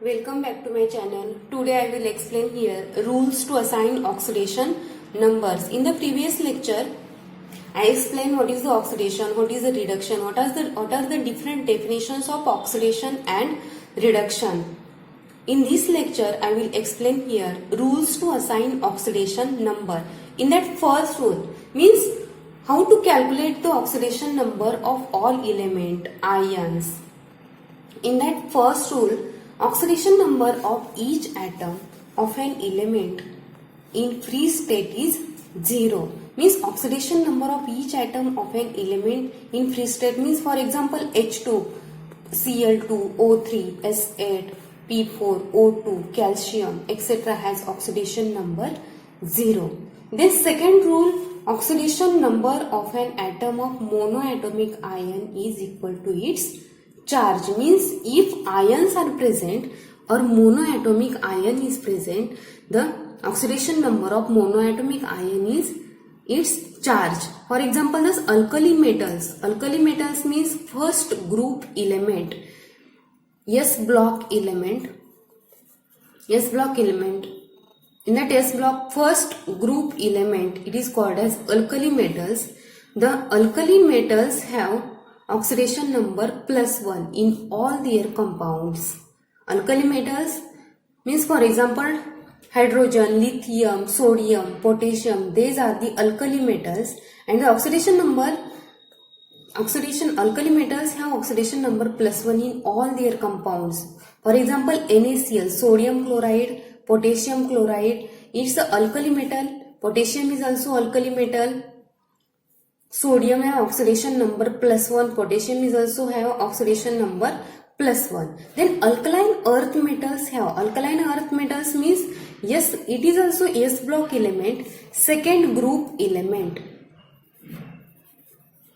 Welcome back to my channel. Today I will explain here rules to assign oxidation numbers. In the previous lecture, I explained what is the oxidation, what is the reduction, what are the different definitions of oxidation and reduction. In this lecture, I will explain here rules to assign oxidation number. In that first rule means how to calculate the oxidation number of all element ions. In that first rule, oxidation number of each atom of an element in free state is 0. Means oxidation number of each atom of an element in free state means, for example, H2, Cl2, O3, S8, P4, O2, calcium, etc. has oxidation number 0. This second rule, oxidation number of an atom of monoatomic ion is equal to its charge. Means if ions are present or monoatomic ion is present, the oxidation number of monoatomic ion is its charge. For example, this alkali metals. Alkali metals means first group element, S block element. S block element. In that S block first group element, it is called as alkali metals. The alkali metals have oxidation number +1 in all their compounds. Alkali metals means, for example, hydrogen, lithium, sodium, potassium, these are the alkali metals, and the alkali metals have oxidation number +1 in all their compounds. For example, NaCl, sodium chloride, potassium chloride, it's a alkali metal. Potassium is also alkali metal. Sodium have oxidation number +1. Potassium is also have oxidation number +1. Then alkaline earth metals have. Alkaline earth metals means, yes, it is also S block element, second group element.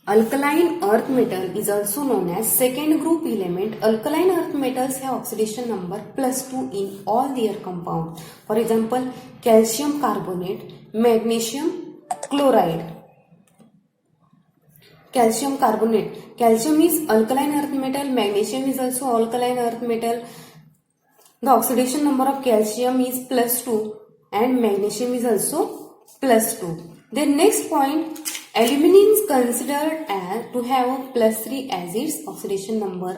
Alkaline earth metal is also known as second group element. Alkaline earth metals have oxidation number +2 in all their compounds. For example, calcium carbonate, magnesium chloride. Calcium carbonate. Calcium is alkaline earth metal. Magnesium is also alkaline earth metal. The oxidation number of calcium is +2 and magnesium is also +2. Then next point, aluminum is considered as to have a +3 as its oxidation number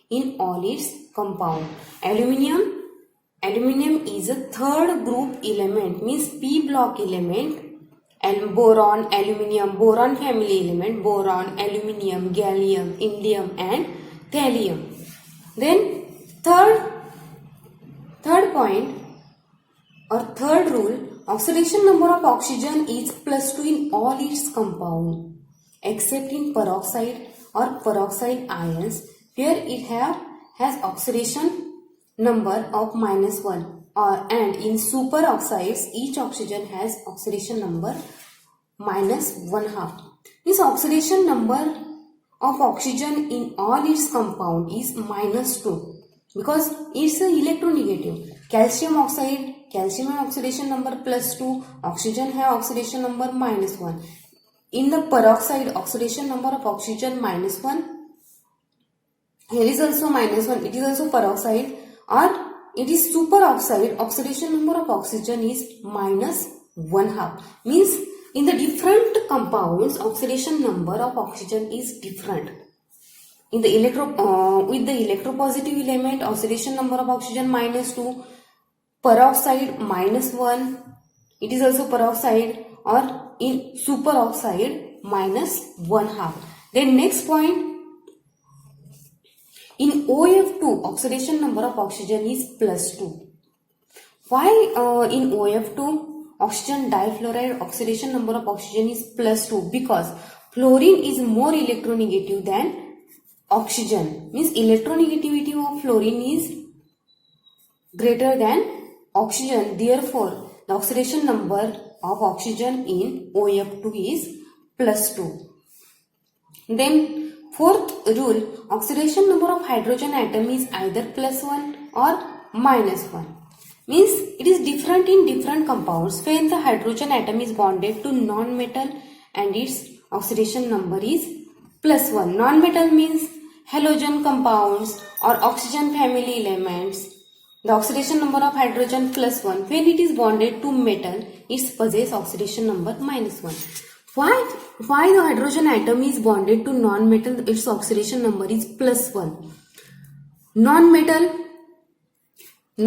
in all its compound. Aluminium is a third group element, means P block element. And boron, aluminium, boron family element, boron, aluminium, gallium, indium and thallium. Then third point or third rule, oxidation number of oxygen is +2 in all its compound except in peroxide or peroxide ions, where it has oxidation number of -1. And in superoxides, each oxygen has oxidation number -1/2. This oxidation number of oxygen in all its compound is -2 because it's a electronegative. Calcium oxide, calcium have oxidation number +2, oxygen have oxidation number -1. In the peroxide, oxidation number of oxygen -1. Here is also -1. It is also peroxide, or it is superoxide. Oxidation number of oxygen is -1/2. Means in the different compounds, oxidation number of oxygen is different. In the with the electropositive element, oxidation number of oxygen -2, peroxide -1. It is also peroxide, or in superoxide -1/2. Then next point, in OF2, oxidation number of oxygen is +2. Why in OF2, oxygen difluoride, oxidation number of oxygen is +2? Because fluorine is more electronegative than oxygen. Means electronegativity of fluorine is greater than oxygen. Therefore, the oxidation number of oxygen in OF2 is +2. Then fourth rule, oxidation number of hydrogen atom is either +1 or -1. Means it is different in different compounds. When the hydrogen atom is bonded to non-metal and its oxidation number is +1. Non-metal means halogen compounds or oxygen family elements The oxidation number of hydrogen +1. When it is bonded to metal, it possesses oxidation number -1. Why the hydrogen atom is bonded to non-metal, its oxidation number is +1.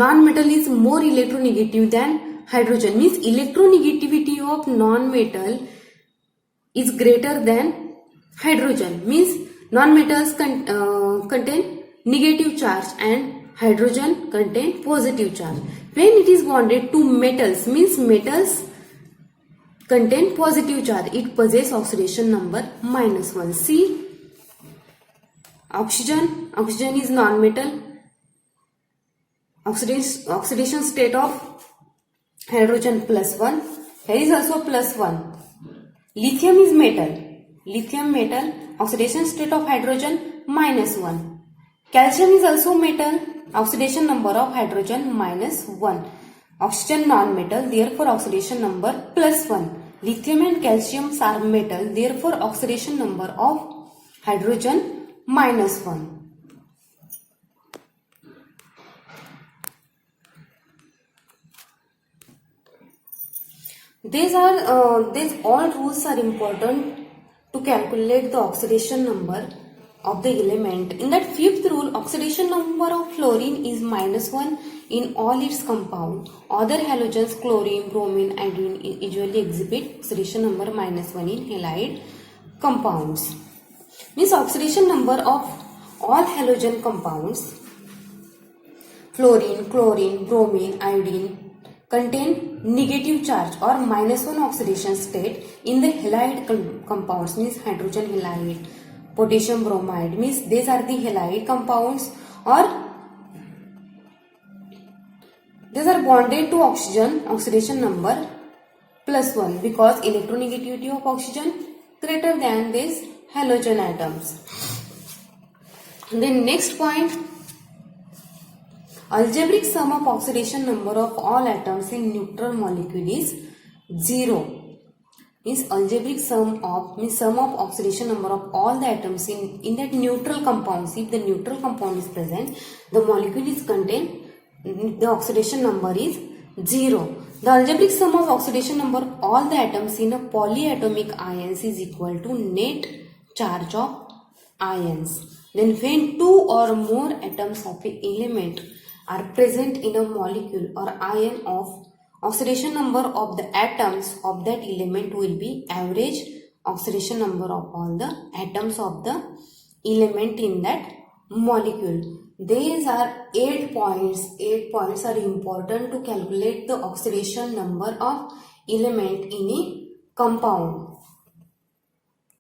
Non-metal is more electronegative than hydrogen. Means electronegativity of non-metal is greater than hydrogen. Means non-metals contain negative charge and hydrogen contain positive charge. When it is bonded to metals, means metals contain positive charge, it possesses oxidation number -1. See, oxygen is non-metal. Oxidation state of hydrogen +1. Here is also +1. Lithium is metal. Lithium metal. Oxidation state of hydrogen -1. Calcium is also metal. Oxidation number of hydrogen -1. Oxygen non-metal, therefore oxidation number +1. Lithium and calcium are metal, therefore oxidation number of hydrogen -1. These all rules are important to calculate the oxidation number of the element. In that fifth rule, oxidation number of fluorine is -1 in all its compound. Other halogens, chlorine, bromine, iodine, usually exhibit oxidation number -1 in halide compounds. Means oxidation number of all halogen compounds, fluorine, chlorine, bromine, iodine, contain negative charge or -1 oxidation state in the halide compounds, means hydrogen halide, potassium bromide, means these are the halide compounds, or these are bonded to oxygen, oxidation number +1 because electronegativity of oxygen greater than these halogen atoms. Then next point, algebraic sum of oxidation number of all atoms in neutral molecule is 0. Means algebraic sum of oxidation number of all the atoms in that neutral compounds. If the neutral compound is present, the molecule is contained, the oxidation number is 0. The algebraic sum of oxidation number of all the atoms in a polyatomic ions is equal to net charge of ions. Then when two or more atoms of an element are present in a molecule or ion of, oxidation number of the atoms of that element will be average oxidation number of all the atoms of the element in that molecule. These are 8 points. 8 points are important to calculate the oxidation number of element in a compound.